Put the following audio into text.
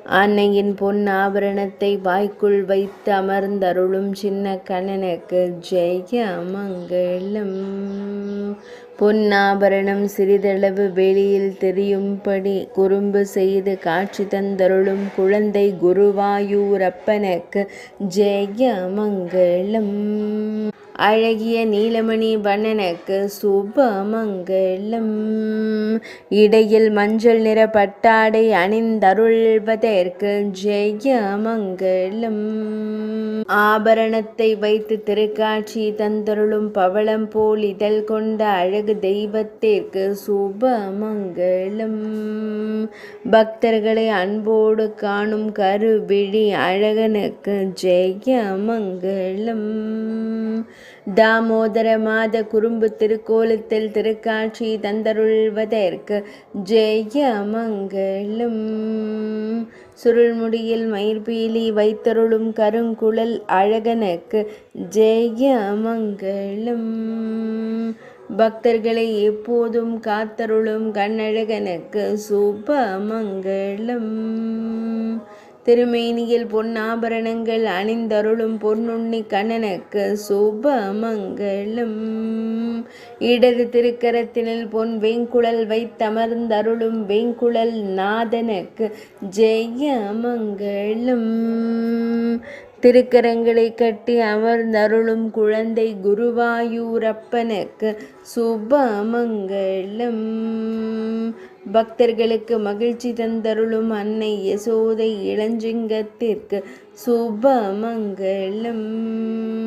அன்னையின் பொன் ஆபரணத்தை வாய்க்குள் வைத்து அமர்ந்தருளும் சின்ன கண்ணனுக்கு ஜெய மங்களம். பொன்னாபரணம் சிறிதளவு வெளியில் தெரியும்படி குறும்பு செய்து காட்சி தந்தருளும் குழந்தை குருவாயூரப்பனுக்கு ஜெய மங்களம். அழகிய நீலமணி வண்ணனுக்கு சுப மங்களம். இடையில் மஞ்சள் நிற பட்டாடை அணிந்தருள்வதற்கு ஜெய மங்களம். ஆபரணத்தை வைத்து திருக்காட்சி தந்தருளும் பவளம் போல் இதழ் கொண்ட அழகு தெய்வத்திற்கு சுப மங்களம். பக்தர்களை அன்போடு காணும் கருவிழி அழகனுக்கு ஜெய மங்களம். தாமோதர மாத குறும்பு திருக்கோலத்தில் திருக்காட்சி தந்தருள்வதற்கு ஜெய மங்களம். சுருள்முடியில் மயிர்பீலி வைத்தருளும் கருங்குழல் அழகனுக்கு ஜெய மங்களம். பக்தர்களை எப்போதும் காத்தருளும் கண்ணழகனுக்கு சுப மங்களம். திருமேனியில் பொன்னாபரணங்கள் அணிந்தருளும் பொன்னுண்ணி கண்ணனுக்கு சுப மங்களம். இடது திருக்கரத்தினில் பொன் வேங்குழல் வைத்தமர்ந்தருளும் வேங்குழல் நாதனுக்கு ஜெய மங்களம். திருக்கரங்களை கட்டி அமர்ந்தருளும் குழந்தை குருவாயூரப்பனுக்கு சுப மங்களம். பக்தர்களுக்கு மகிழ்ச்சி தந்தருளும் அன்னை யசோதை இளஞ்சிங்கத்திற்கு சுப மங்களம்.